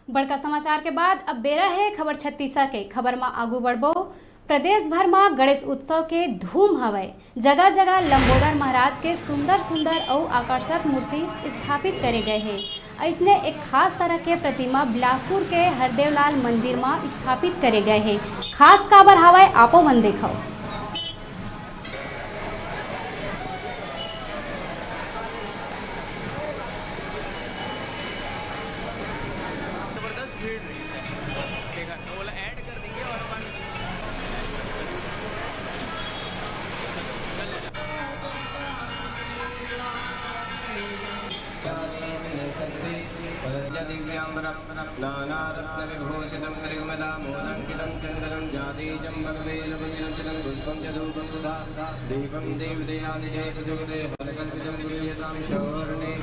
बड़का समाचार के बाद अब बेरा है खबर छत्तीसगढ़ के खबर में आगू बढ़बो। प्रदेश भर में गणेश उत्सव के धूम हवे। जगह जगह लंबोदर महाराज के सुंदर सुंदर और आकर्षक मूर्ति स्थापित करे गए हैं। इसने एक खास तरह के प्रतिमा बिलासपुर के हरदेवलाल मंदिर में स्थापित करे गए हैं। खास काबर हवाए आपो मन देखो। नानारत्नविभूषितं हरिमदामोदङ्कितं चन्दनं जातीजं भगवेलवनिरञ्जनं पुष्पं च धूपं सुधा दीपं देवदयानिधे प्रचोदे फलकल्पितं गृह्यतां शौर्णे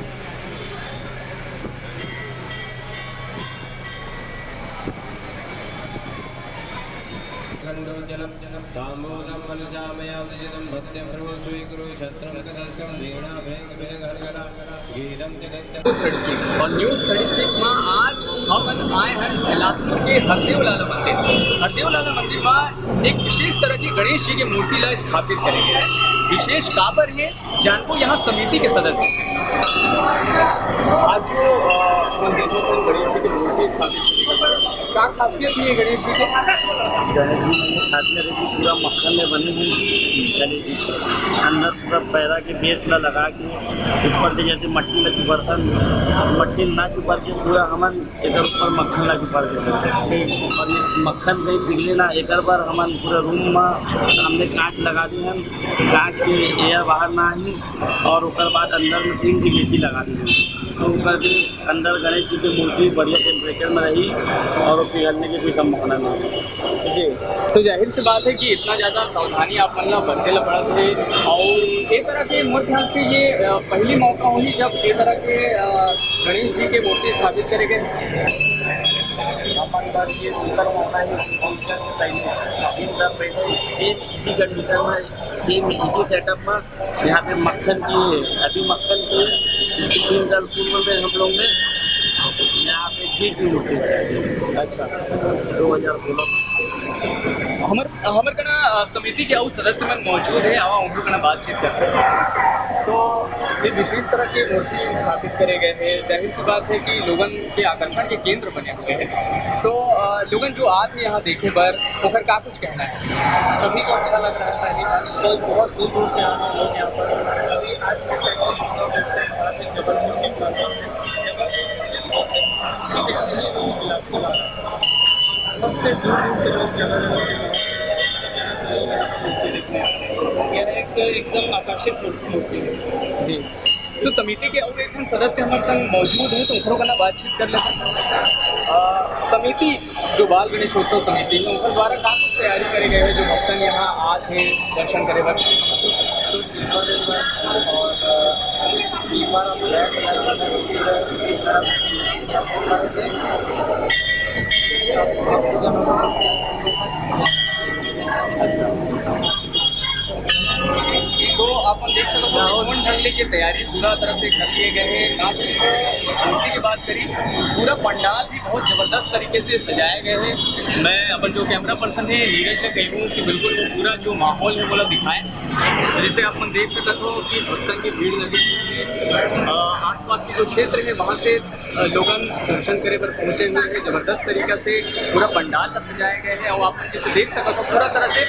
जलम ताम्बूलं वनजामयावजितं भक्त्यं प्रभो स्वीकुरु छत्रं कदस्कं वीणा भेंग भेंग हरगड़ा गीतम जगत। और न्यूज़ 36 में आज हम आए हैं बिलासपुर के हरदेवलाल मंदिर। हरदेवलाल मंदिर में एक विशेष तरह की गणेश जी की मूर्ति ला स्थापित करेंगे। विशेष काबर है जानको यहाँ समिति के सदस्य आज जो मंदिर में गणेश जी की मूर्ति स्थापित क्या खासियत है गणेश जी के? गणेश जी में खासियत है कि पूरा मक्खन में बनी हुई गणेश जी अंदर पूरा पैरा के बेस ला लगा के ऊपर से जैसे मट्टी में बर्तन मट्टी ना चुपर के पूरा हमन इधर ऊपर मक्खन ला चुपर के और ये मक्खन कहीं पिघले ना एक बार हमन पूरा रूम में हमने कांच लगा दी हैं। कांच के एयर बाहर ना आई और उसके बाद अंदर में 3 गिलेटी लगा दी हैं तो ऊपर के अंदर गणेश जी की मूर्ति बढ़िया टेम्परेचर में रही और पिघलने की कोई संभावना नहीं जी। तो जाहिर सी बात है कि इतना ज़्यादा सावधानी आप मतलब बरते ला पड़ा थे और एक तरह के मोर ख्याल से ये पहली मौका हुई जब एक तरह के गणेश जी के मूर्ति स्थापित करे गए। अपन ये दूसरा मौका है पहले इसी कंडीशन में सेम इसी सेटअप में यहाँ पे मक्खन की अभी मक्खन के 3 साल पूर्व में हम लोग ने यहाँ पे घी की मूर्ति अच्छा 2016 हमर कना समिति के और सदस्य मन मौजूद है आवा उनको कना बातचीत करते हैं। तो ये विशेष तरह की मूर्ति स्थापित करे गए हैं। जाहिर सी बात है कि लोगन के आकर्षण के केंद्र बने हुए हैं। तो लोगन जो आते यहाँ देखे पर ओकर का कुछ कहना है? सभी को अच्छा लग रहा है। पहली बात तो बहुत दूर दूर से आए हैं लोग यहाँ पर। अभी आज के सबसे दूर दूर से लोग एकदम आकर्षित मूर्ति है जी। तो समिति के और एक सदस्य हमारे संग मौजूद हैं तो उनको का बातचीत कर लेते हैं। समिति जो बाल गणेशोत्सव समिति है उनके द्वारा क्या कुछ तैयारी करे गए हैं जो भक्तन यहाँ आते हैं दर्शन करे बर? तो आप देख सकते हो हवन ढंगले की तैयारी पूरा तरह से कर लिए गए हैं। ना सिर्फ मूर्ति की बात करी पूरा पंडाल भी बहुत ज़बरदस्त तरीके से सजाए गए हैं। मैं अपन जो कैमरा पर्सन है नीरज ने कहूँ कि बिल्कुल वो पूरा जो माहौल है वो लोग दिखाएं। जैसे आप देख सकते हो कि भक्तों की भीड़ लगी हुई है। आसपास के जो क्षेत्र है वहाँ से लोगन दर्शन करे पर पहुँचे हुए हैं। ज़बरदस्त तरीके से पूरा पंडाल का सजाए गए हैं और आप जैसे देख सकते हो पूरा तरह से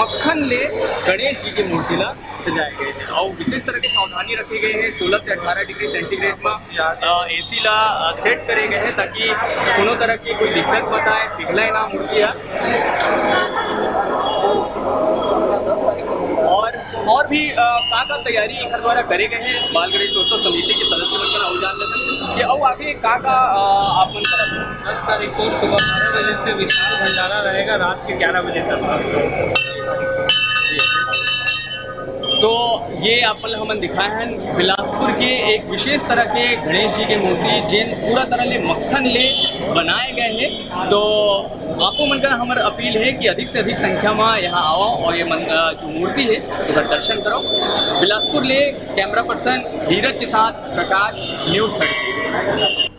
मक्खन ले गणेश जी की मूर्ति ला सजाए गए हैं और विशेष तरह की सावधानी रखी गई है। 16 से 18 डिग्री सेंटीग्रेड में AC ला सेट करे गए हैं ताकि कोनो तरह की कोई दिक्कत मत आए, पिघले ना मूर्तियाँ। और भी का तैयारी एक द्वारा करे गए हैं बाल गणेशोत्सव समिति के सदस्य बनकर और जान लेते हैं कि और आगे का आप 10 तारीख को सुबह 12 बजे से विशाल भंडारा रहेगा रात के 11 बजे तक। तो ये अपन हमन दिखाए हैं बिलासपुर के एक विशेष तरह के गणेश जी के मूर्ति जिन पूरा तरह ले मक्खन ले बनाए गए हैं। तो आपको मन का हमारा अपील है कि अधिक से अधिक संख्या में यहाँ आओ और ये जो मूर्ति है उसका दर्शन करो। बिलासपुर ले कैमरा पर्सन धीरज के साथ प्रकाश, न्यूज़ 30।